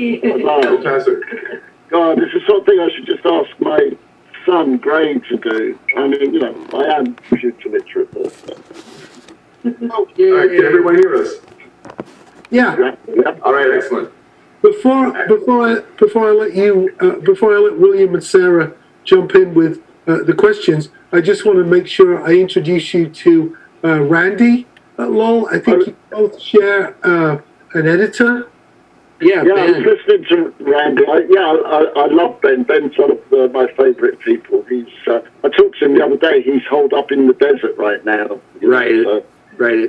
Fantastic. God, it's the sort of thing I should just ask my son, Gray, to do. I mean, you know, I am computer literate. But, All right, can everyone hear us? Yeah. All right, excellent. Before I let William and Sarah jump in with the questions, I just want to make sure I introduce you to Randy Lol. I think you both share an editor. Yeah, I was listening to Randy. I love Ben. Ben's one of my favourite people. He's. I talked to him the other day. He's holed up in the desert right now. Right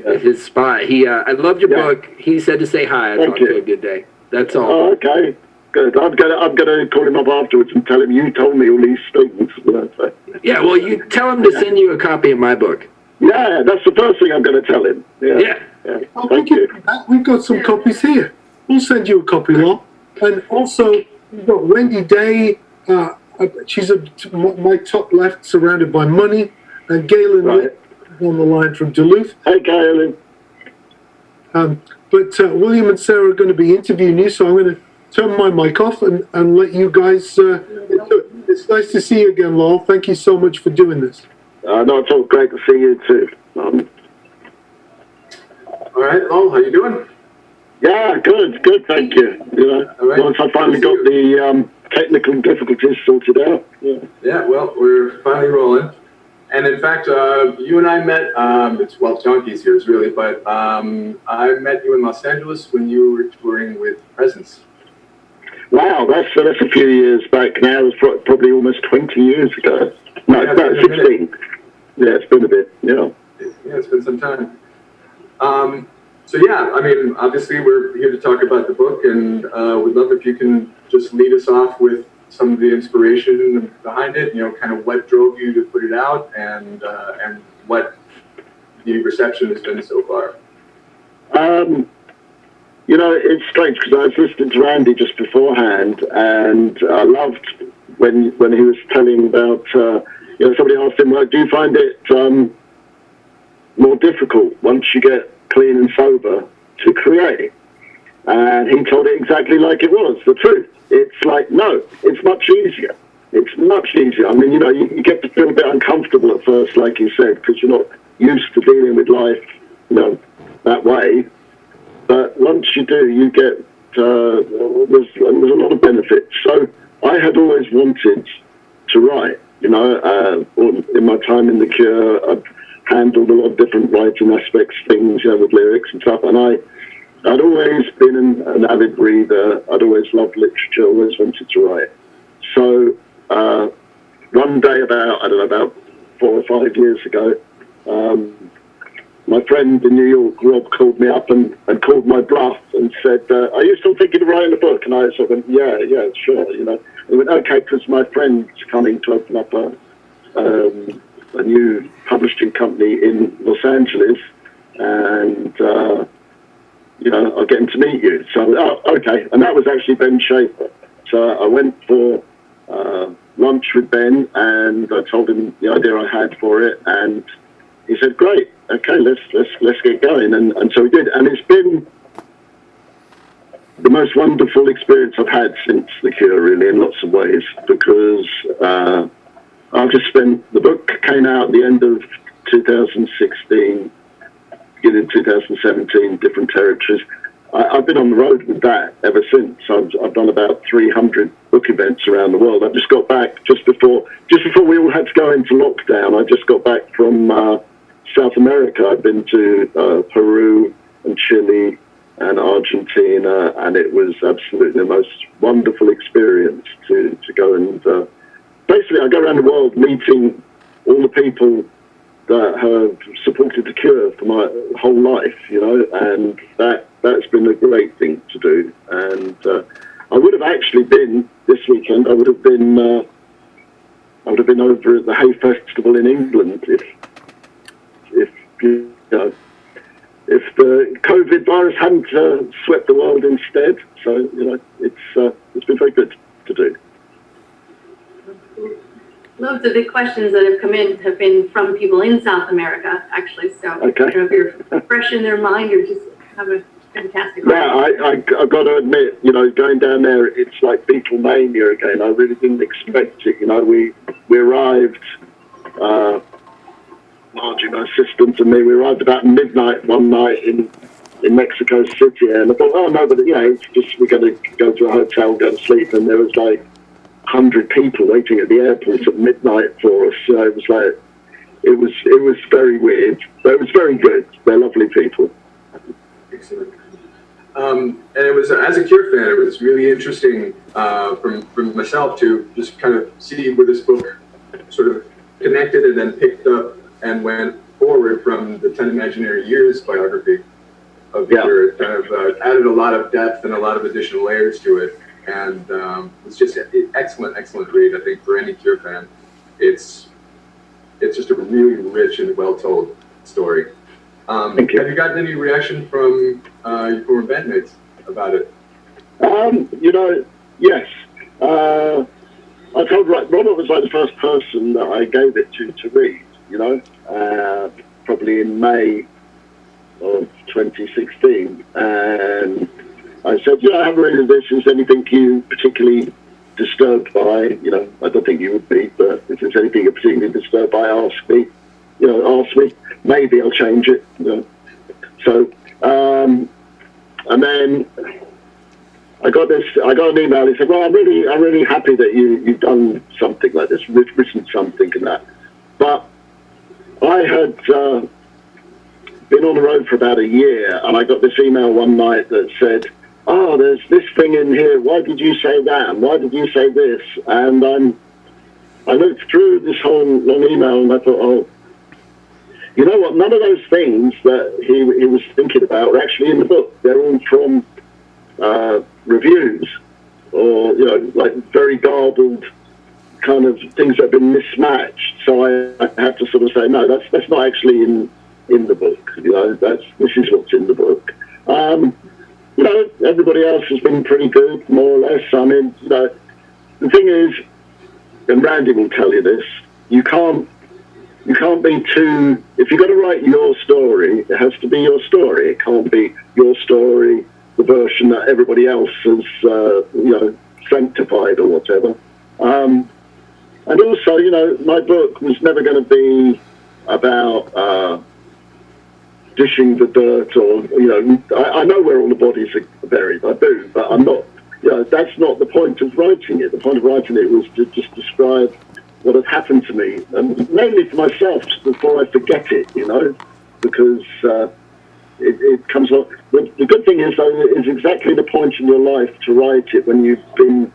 at his spot. I loved your book. He said to say hi. I thought you had a good day. That's all. Oh, okay. Good. I'm gonna call him up afterwards and tell him you told me all these things. So. Yeah, well, you tell him to send you a copy of my book. Yeah, that's the first thing I'm going to tell him. Yeah. Oh, thank you. We've got some copies here. We'll send you a copy, Lol. And also, we've got Wendy Day. She's my top left, surrounded by money. And Galen on the line from Duluth. Hey, Galen. But William and Sarah are going to be interviewing you, so I'm going to turn my mic off and let you guys it's nice to see you again, Lol. Thank you so much for doing this. No, it's all great to see you too. All right, Lol, how you doing? Yeah, good, thank you. Once I finally got the technical difficulties sorted out. Yeah, well, we're finally rolling. And in fact, you and I met, Junkies here, really, but I met you in Los Angeles when you were touring with Presence. Wow, that's a few years back now. It was probably almost 20 years ago. No, yeah, about 16. Yeah, it's been a bit, Yeah, it's been some time. So yeah, I mean, obviously we're here to talk about the book, and we'd love if you can just lead us off with some of the inspiration behind it, kind of what drove you to put it out, and what the reception has been so far. It's strange because I was listening to Randy just beforehand, and I loved when he was telling about, somebody asked him, well, do you find it more difficult once you get clean and sober to create? And he told it exactly like it was, the truth. It's like, no, it's much easier. It's much easier. I mean, you get to feel a bit uncomfortable at first, like you said, because you're not used to dealing with life, that way. But once you do, you get, there's a lot of benefits. So I had always wanted to write, in my time in the Cure, I've handled a lot of different writing aspects, things, with lyrics and stuff. And I'd always been an avid reader. I'd always loved literature, always wanted to write. So one day about 4 or 5 years ago, my friend in New York, Rob, called me up and called my bluff and said, are you still thinking of writing a book? And I sort of went, yeah, sure, He went, okay, because my friend's coming to open up a new publishing company in Los Angeles, and, I'll get him to meet you. So, okay. And that was actually Ben Schaefer. So I went for lunch with Ben, and I told him the idea I had for it, and he said, great, okay, let's get going. And so we did. And it's been the most wonderful experience I've had since the Cure, really, in lots of ways, because I've just spent, the book came out at the end of 2016, beginning of 2017, different territories. I've been on the road with that ever since. I've done about 300 book events around the world. I just got back just before we all had to go into lockdown. I just got back from South America. I've been to Peru and Chile and Argentina, and it was absolutely the most wonderful experience to go and basically I go around the world meeting all the people that have supported the Cure for my whole life, and that's been a great thing to do. And I would have actually been this weekend. I would have been over at the Hay Festival in England if the COVID virus hadn't swept the world instead. So it's been very good to do. Loads of the questions that have come in have been from people in South America, actually. So okay. I don't know if you're fresh in their mind or just have a fantastic. Yeah, I've got to admit, you know, going down there, it's like Beatlemania again. I really didn't expect it. You know, we arrived, Margie, my assistant, and me, we arrived about midnight one night in Mexico City, and I thought, oh no, but you know, it's just we're going to go to a hotel, go to sleep, and there was like 100 people waiting at the airport at midnight for us. So it was like, it was very weird, but it was very good. They're lovely people. Excellent. And it was, as a CURE fan, it was really interesting from myself to just kind of see where this book sort of connected and then picked up and went forward from the 10 Imaginary Years biography of CURE. It kind of added a lot of depth and a lot of additional layers to it. And it's just an excellent, excellent read, I think, for any CURE fan. It's just a really rich and well-told story. Have you gotten any reaction from your former bandmates about it? You know, yes. I told Robert was like the first person that I gave it to read, you know, probably in May of 2016. And I said, you know, I haven't read this. Is there anything you particularly disturbed by? You know, I don't think you would be, but if there's anything you're particularly disturbed by, ask me. You know, ask me. Maybe I'll change it. You know. So, and then I got an email. He said, "Well, I'm really happy that you've done something like this, written something and that." But I had been on the road for about a year, and I got this email one night that said, "Oh, there's this thing in here. Why did you say that? And why did you say this?" And I looked through this whole long email, and I thought, "Oh, you know what? None of those things that he was thinking about were actually in the book. They're all from reviews, or you know, like very garbled kind of things that have been mismatched." So I had to sort of say, "No, that's not actually in the book. You know, this is what's in the book." You know, everybody else has been pretty good, more or less. I mean, you know, the thing is, and Randy will tell you this, you can't be too, if you're going to write your story, it has to be your story. It can't be your story, the version that everybody else has, you know, sanctified or whatever. And also, you know, my book was never going to be about dishing the dirt, or, you know, I know where all the bodies are buried, I do, but I'm not, you know, that's not the point of writing it. The point of writing it was to just describe what had happened to me, and mainly to myself, before I forget it, you know, because it comes along. The good thing is, though, it's exactly the point in your life to write it when you've been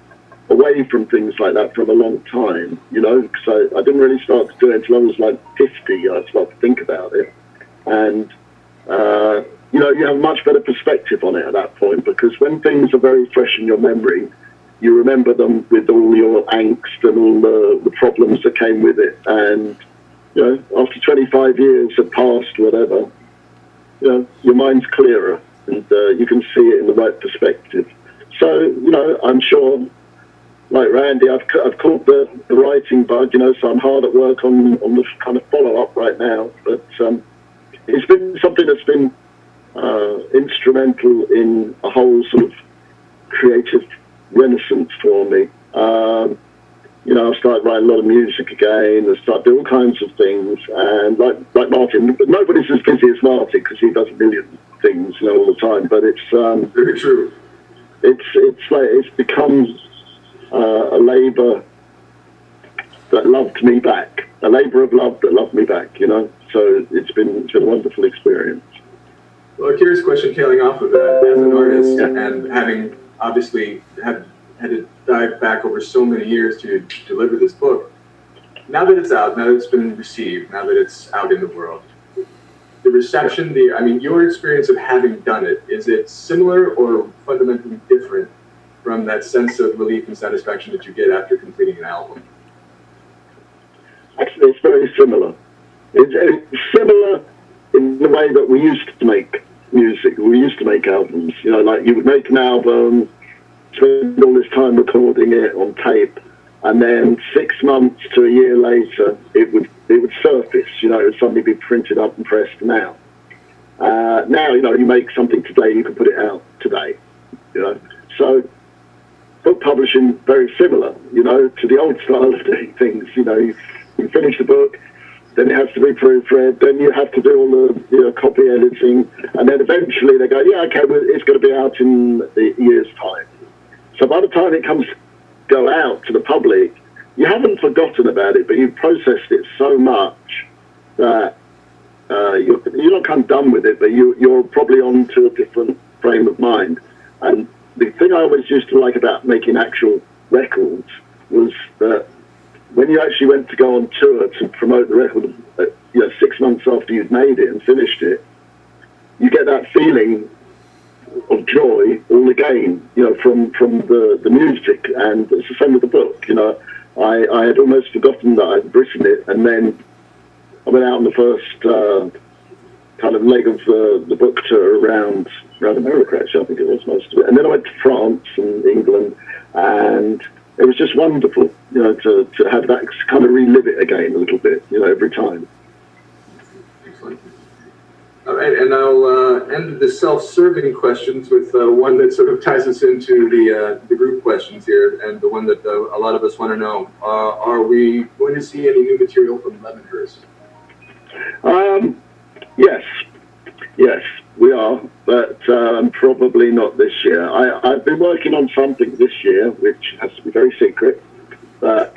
away from things like that for a long time, you know, because I didn't really start to do it until I was like 50. I started to think about it, and you know, you have a much better perspective on it at that point, because when things are very fresh in your memory, you remember them with all your angst and all the problems that came with it. And, you know, after 25 years have passed, whatever, you know, your mind's clearer, and you can see it in the right perspective. So, you know, I'm sure, like Randy, I've caught the writing bug, you know, so I'm hard at work on the kind of follow-up right now. But it's been something that's been instrumental in a whole sort of creative renaissance for me. You know, I started writing a lot of music again, I started doing all kinds of things, and like Martin, nobody's as busy as Martin, because he does a million things, you know, all the time, but it's very true. It's like it's become a labour that loved me back, a labour of love that loved me back, you know. So it's been a wonderful experience. Well, a curious question tailing off of that, as an artist, and having obviously had to dive back over so many years to deliver this book, now that it's out, now that it's been received, now that it's out in the world, the reception, I mean, your experience of having done it, is it similar or fundamentally different from that sense of relief and satisfaction that you get after completing an album? Actually, it's very similar. It's similar in the way that we used to make music. We used to make albums. You know, like you would make an album, spend all this time recording it on tape, and then 6 months to a year later, it would surface. You know, it would suddenly be printed up and pressed and out. Now, you know, you make something today, you can put it out today, you know. So book publishing, very similar, you know, to the old style of doing things. You know, you finish the book, then it has to be proofread, then you have to do all the copy editing, and then eventually they go, yeah, okay, well, it's going to be out in a year's time. So by the time it go out to the public, you haven't forgotten about it, but you've processed it so much that you're not kind of done with it, but you're probably on to a different frame of mind. And the thing I always used to like about making actual records was that when you actually went to go on tour to promote the record, 6 months after you'd made it and finished it, you get that feeling of joy all again, you know, from the music. And it's the same with the book, you know. I had almost forgotten that I'd written it, and then I went out on the first kind of leg of the book tour around America, actually, I think it was most of it. And then I went to France and England, and it was just wonderful, you know, to have that kind of relive it again a little bit, you know, every time. Excellent. All right, and I'll end the self-serving questions with one that sort of ties us into the group questions here, and the one that a lot of us want to know. Are we going to see any new material from Lemonhurst? Yes, we are, but probably not this year. I've been working on something this year, which has to be very secret, but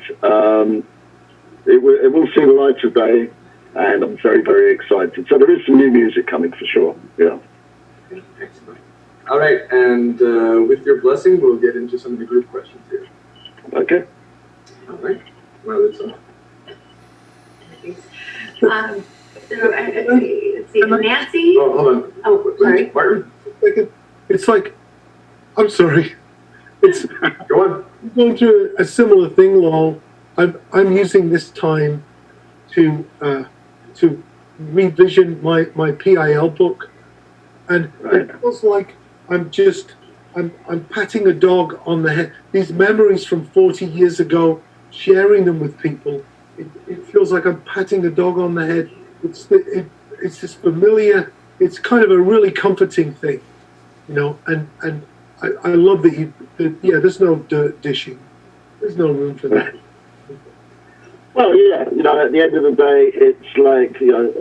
it will see the light of day, and I'm very, very excited. So there is some new music coming for sure, yeah. Excellent. All right, and with your blessing, we'll get into some of the group questions here. Okay. All right, well, it's Let's see, Nancy? Oh, hold on. Oh, sorry. Martin, It's like, I'm sorry. It's go on. I'm going through a similar thing, Lol. I'm using this time to revision my PIL book, and it feels like I'm patting a dog on the head. These memories from 40 years ago, sharing them with people. It feels like I'm patting a dog on the head. It's this familiar. It's kind of a really comforting thing, you know. And I love that there's no dirt dishing. There's no room for that. Well, yeah, you know, at the end of the day, it's like, you know,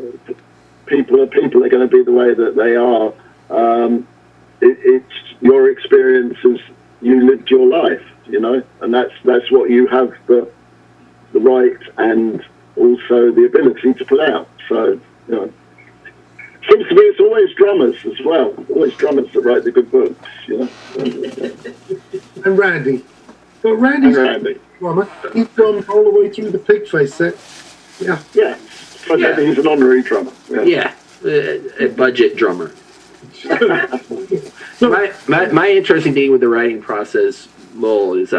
people are going to be the way that they are. It's your experiences. You lived your life, you know, and that's what you have the right and also the ability to put out. So, you know, seems to me it's always drummers as well. Always drummers that write the good books, you know. And Randy. But Randy's Randy. drummer. He's drummed all the way through the Pigface set. Yeah. Yeah. So he's an honorary drummer. Yeah, a budget drummer. So, My interesting thing with the writing process, Lowell, is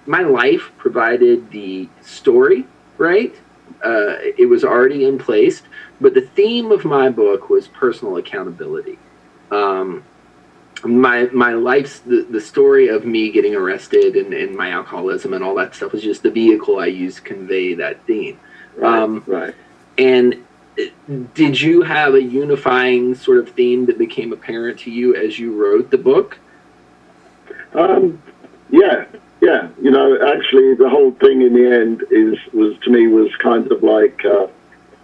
my life provided the story, right? It was already in place, but the theme of my book was personal accountability. My life's the story of me getting arrested and my alcoholism and all that stuff was just the vehicle I used to convey that theme. Right. And did you have a unifying sort of theme that became apparent to you as you wrote the book? Yeah. You know, actually, the whole thing in the end was kind of like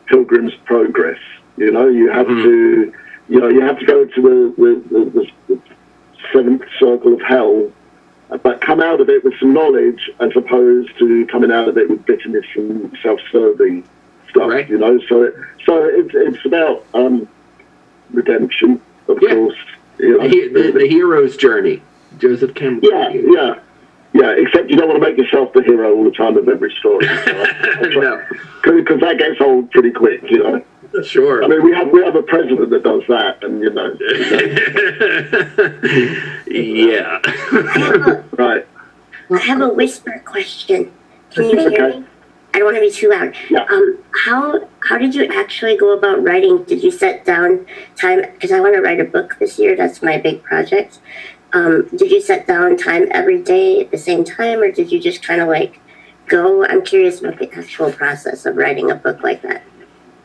Pilgrim's Progress. You know, you have to go to the seventh circle of hell, but come out of it with some knowledge, as opposed to coming out of it with bitterness and self-serving stuff. Right. You know, so it's about redemption, of course. You know, the hero's journey. Joseph Campbell. Yeah, except you don't want to make yourself the hero all the time of every story. No. Because that gets old pretty quick, you know. Sure. I mean, we have a president that does that, and you know. Yeah. Right. I have a whisper question. Can you hear me? I don't want to be too loud. Yeah. How did you actually go about writing? Did you set down time? Because I want to write a book this year. That's my big project. Did you set down time every day at the same time, or did you just kind of like go? I'm curious about the actual process of writing a book like that.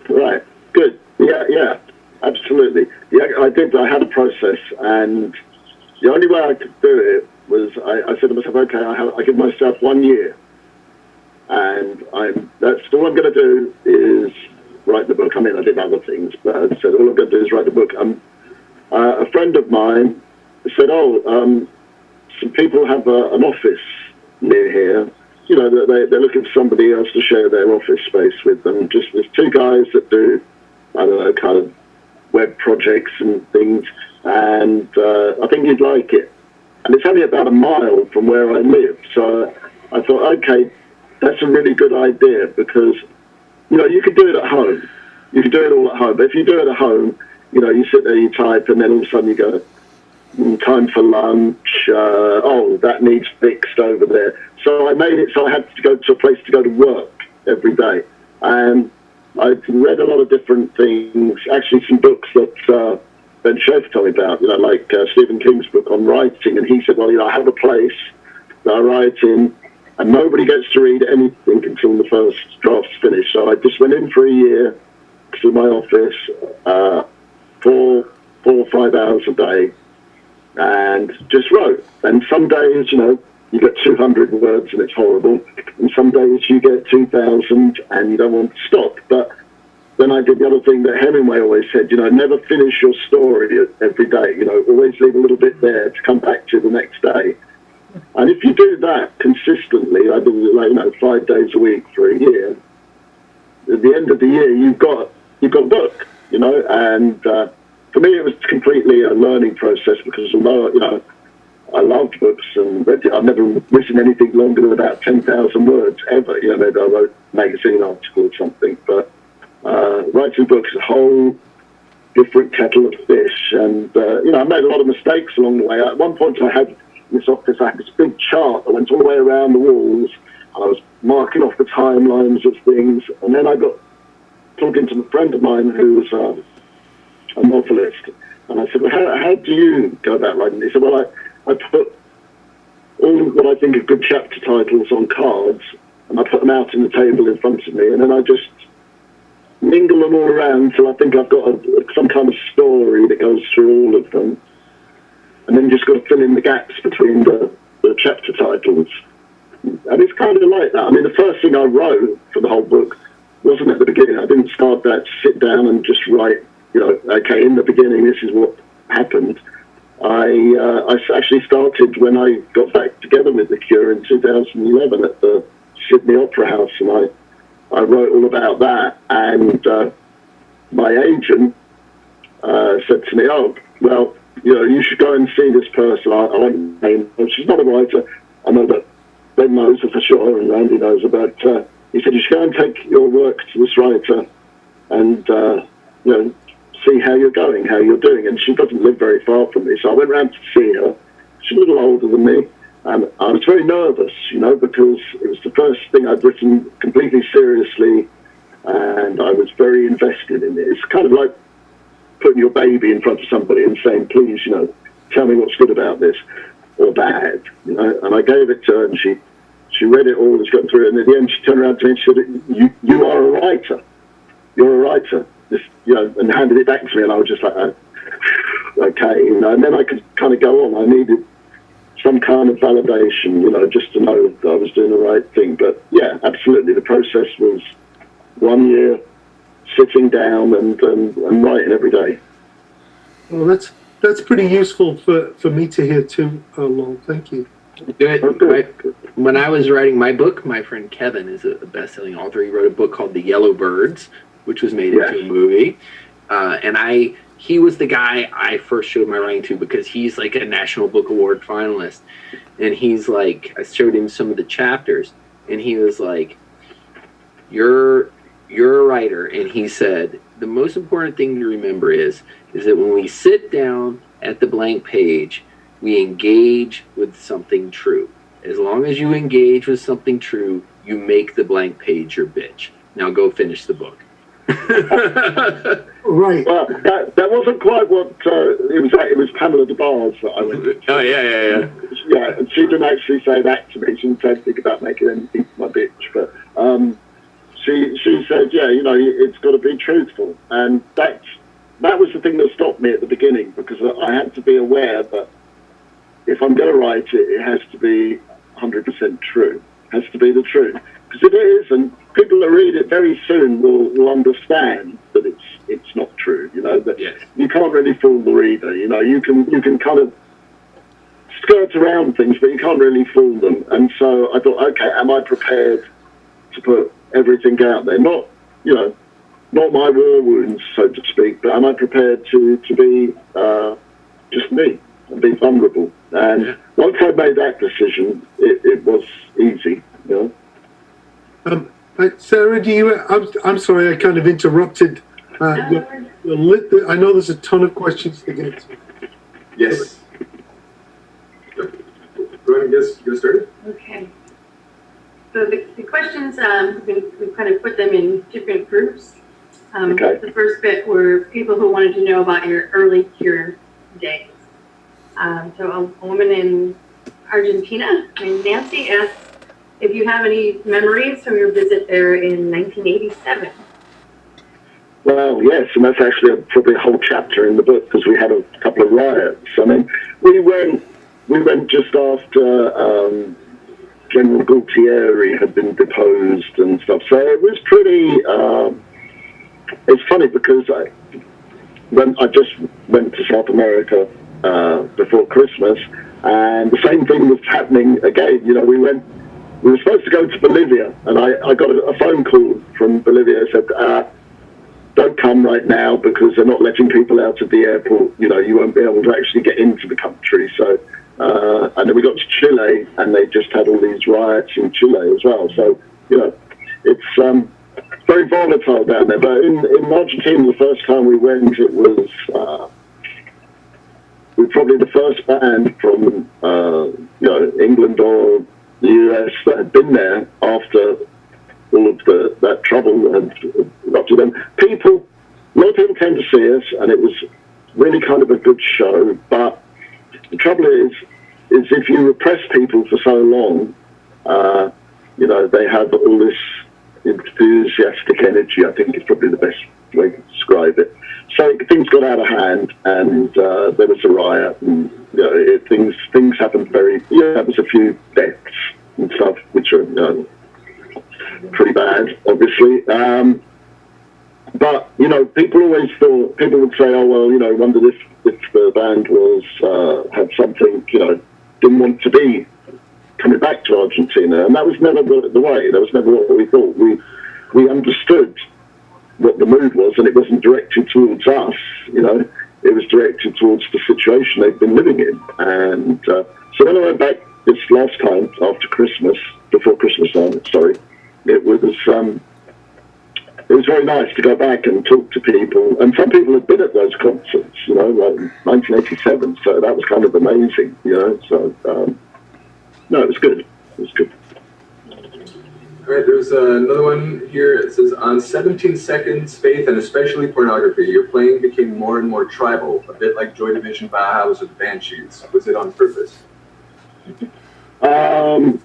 Right. Good. Yeah. absolutely. Yeah, I had a process, and the only way I could do it was I said to myself, okay, I give myself 1 year, and that's all I'm going to do is write the book. I mean, I did other things, but I said all I'm going to do is write the book. A friend of mine said, some people have an office near here. You know, they're looking for somebody else to share their office space with them. Just there's two guys that do, I don't know, kind of web projects and things, and I think you'd like it. And it's only about a mile from where I live, so I thought, okay, that's a really good idea, because, you know, you can do it at home. You can do it all at home, but if you do it at home, you know, you sit there, you type, and then all of a sudden you go, time for lunch, that needs fixed over there. So I made it so I had to go to a place to go to work every day. And I've read a lot of different things, actually some books that Ben Schaefer told me about, you know, like Stephen King's book on writing. And he said, well, you know, I have a place that I write in, and nobody gets to read anything until the first draft's finished. So I just went in for a year to my office, 4 or 5 hours a day, and just wrote. And some days, you know, you get 200 words and it's horrible, and some days you get 2,000 and you don't want to stop. But then I did the other thing that Hemingway always said, you know, never finish your story every day, you know, always leave a little bit there to come back to the next day. And if you do that consistently, I did it, like, you know, 5 days a week for a year, at the end of the year, you've got a book, you know. And for me, it was completely a learning process, because although, you know, I loved books and read it, I've never written anything longer than about 10,000 words ever. You know, maybe I wrote a magazine article or something, but writing books is a whole different kettle of fish. And, you know, I made a lot of mistakes along the way. At one point I had, in this office, I had this big chart that went all the way around the walls, and I was marking off the timelines of things. And then I got talking to a friend of mine who was a novelist, and I said, well, how do you go about writing? He said, well, I put all what I think are good chapter titles on cards, and I put them out on the table in front of me, and then I just mingle them all around till I think I've got some kind of story that goes through all of them, and then just got to fill in the gaps between the chapter titles. And it's kind of like that. I mean, the first thing I wrote for the whole book wasn't at the beginning. I didn't start that to sit down and just write, you know, okay, in the beginning, this is what happened. I actually started when I got back together with the CURE in 2011 at the Sydney Opera House, and I wrote all about that. And my agent said to me, oh, well, you know, you should go and see this person. I won't name her. She's not a writer. I know that Ben knows her for sure, and Randy knows her, but he said, you should go and take your work to this writer and, you know, see how you're going, how you're doing. And she doesn't live very far from me, so I went round to see her. She's a little older than me, and I was very nervous, you know, because it was the first thing I'd written completely seriously, and I was very invested in it. It's kind of like putting your baby in front of somebody and saying, please, you know, tell me what's good about this or bad, you know. And I gave it to her, and she read it all and she got through it, and at the end she turned around to me and she said, you are a writer. You're a writer. Just, you know, and handed it back to me, and I was just like, oh, okay, you know. And then I could kind of go on. I needed some kind of validation, you know, just to know that I was doing the right thing. But yeah, absolutely, the process was 1 year sitting down and writing every day. Well, that's pretty useful for me to hear too, Lol. Thank you. Good. When I was writing my book, my friend Kevin is a best-selling author. He wrote a book called The Yellow Birds, which was made into a movie. And he was the guy I first showed my writing to, because he's like a National Book Award finalist. And he's like, I showed him some of the chapters, and he was like, you're a writer. And he said, the most important thing to remember is that when we sit down at the blank page, we engage with something true. As long as you engage with something true, you make the blank page your bitch. Now go finish the book. Right. Well, that wasn't quite what it was. It was Pamela DeBar's that I went to. Oh, yeah. Yeah, and she didn't actually say that to me. She didn't say anything about making anything my bitch, but she said, yeah, you know, it's got to be truthful, and that's that was the thing that stopped me at the beginning, because I had to be aware that if I'm going to write it, it has to be 100% true. It has to be the truth. Because if it isn't, people that read it very soon will understand that it's not true. You know, that Yes. you can't really fool the reader. You know, you can kind of skirt around things, but you can't really fool them. And so I thought, okay, am I prepared to put everything out there? Not, you know, not my war wounds, so to speak, but am I prepared to be just me and be vulnerable? And once I made that decision, it was easy, you know. Sarah, do you? I'm sorry, I kind of interrupted. I know there's a ton of questions to get to. Yes. Go ahead and get started. Okay. So the questions, we've kind of put them in different groups. Okay. The first bit were people who wanted to know about your early CURE days. So a woman in Argentina named Nancy asked if you have any memories from your visit there in 1987. Well, yes, and that's actually probably a whole chapter in the book, because we had a couple of riots. I mean, we went just after General Gualtieri had been deposed and stuff. So it was pretty. It's funny because I just went to South America before Christmas, and the same thing was happening again. You know, we were supposed to go to Bolivia, and I got a phone call from Bolivia that said, don't come right now because they're not letting people out of the airport. You know, you won't be able to actually get into the country. So, and then we got to Chile, and they just had all these riots in Chile as well. So, you know, it's very volatile down there. But in Argentina, the first time we went, it was we were probably the first band from you know, England or the US that had been there after all of that trouble had got to them. A lot of people came to see us, and it was really kind of a good show. But the trouble is if you repress people for so long, you know, they have all this enthusiastic energy, I think is probably the best way to describe it. So things got out of hand, and there was a riot, and you know, things happened very. Yeah, there was a few deaths and stuff, which are pretty bad, obviously. But you know, people would say, oh well, you know, wondered if the band was had something, you know, didn't want to be coming back to Argentina, and that was never the way. That was never what we thought. We understood what the mood was, and it wasn't directed towards us. You know, it was directed towards the situation they've been living in. And so when I went back this last time after Christmas, before Christmas time, sorry, it was very nice to go back and talk to people. And some people had been at those concerts, you know, like 1987. So that was kind of amazing, you know. So no, it was good. It was good. All right, there's another one here. It says, on 17 Seconds, Faith, and especially Pornography, your playing became more and more tribal, a bit like Joy Division, Bauhaus, or the Banshees. Was it on purpose? I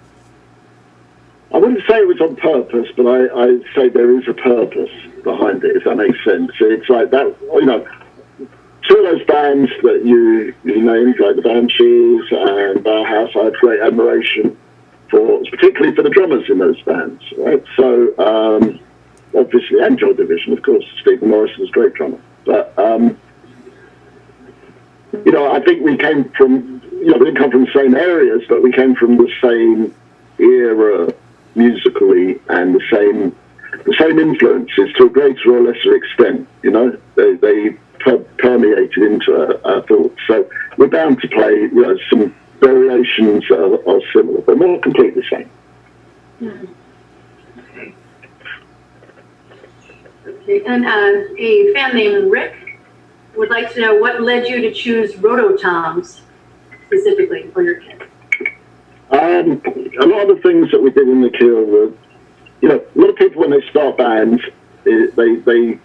wouldn't say it was on purpose, but I'd say there is a purpose behind it, if that makes sense. It's like that, you know, two of those bands that you named, like the Banshees and Bauhaus, I have great admiration for, particularly for the drummers in those bands, right? So, obviously, and Joy Division, of course, Stephen Morrison's a great drummer. But, you know, I think we came from, you know, we didn't come from the same areas, but we came from the same era musically, and the same influences to a greater or lesser extent. You know, they permeated into our thoughts. So we're bound to play, you know, some variations are similar, but not completely the same. Okay. Okay. And a fan named Rick would like to know what led you to choose rototoms specifically for your kids. A lot of the things that we did in the CURE were, you know, a lot of people when they start bands, they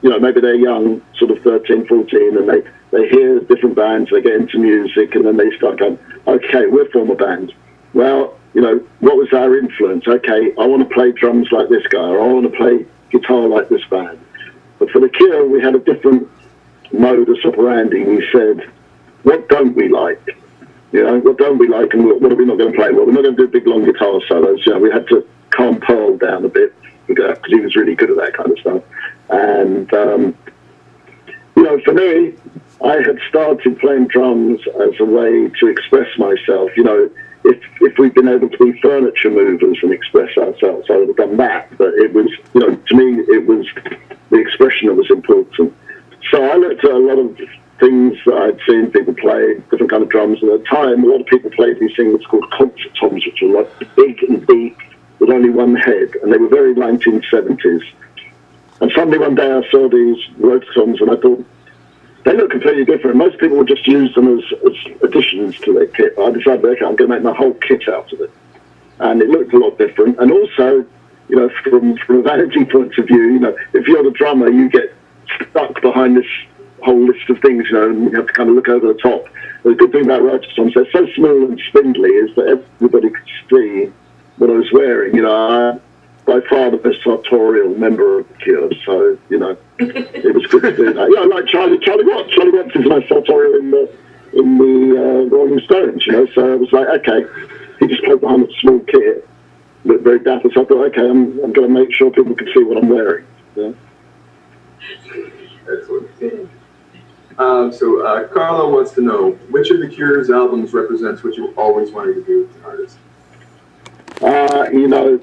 you know, maybe they're young, sort of 13, 14, and they hear different bands, they get into music, and then they start going, okay, we'll form a band. Well, you know, what was our influence? Okay, I want to play drums like this guy, or I want to play guitar like this band. But for the CURE, we had a different modus operandi. We said, what don't we like? You know, what don't we like, and what are we not going to play? Well, we're not going to do big long guitar solos. You know, we had to calm Pearl down a bit because he was really good at that kind of stuff. And you know, for me, I had started playing drums as a way to express myself. You know, if we'd been able to be furniture movers and express ourselves, I would have done that. But it was, you know, to me, it was the expression that was important. So I looked at a lot of things that I'd seen people play, different kind of drums. And at the time, a lot of people played these things called concert toms, which were like big and deep with only one head, and they were very 1970s. And suddenly one day I saw these rototoms, and I thought, they look completely different. Most people would just use them as additions to their kit. I decided, okay, I'm going to make my whole kit out of it. And it looked a lot different. And also, you know, from a vanity point of view, you know, if you're the drummer, you get stuck behind this whole list of things, you know, and you have to kind of look over the top. The good thing about rototoms, they're so small and spindly, is that everybody could see what I was wearing. You know, I'm by far the best sartorial member of the CURE, so, you know, it was good to do that. Yeah, like Charlie Watts. Charlie Watts is my sartorial in the Rolling Stones, you know, so I was like, okay, he just played behind a small kit, looked very dapper, so I thought, okay, I'm going to make sure people can see what I'm wearing. Yeah. Excellent. So Carlo wants to know, which of the CURE's albums represents what you always wanted to do as an artist? You know,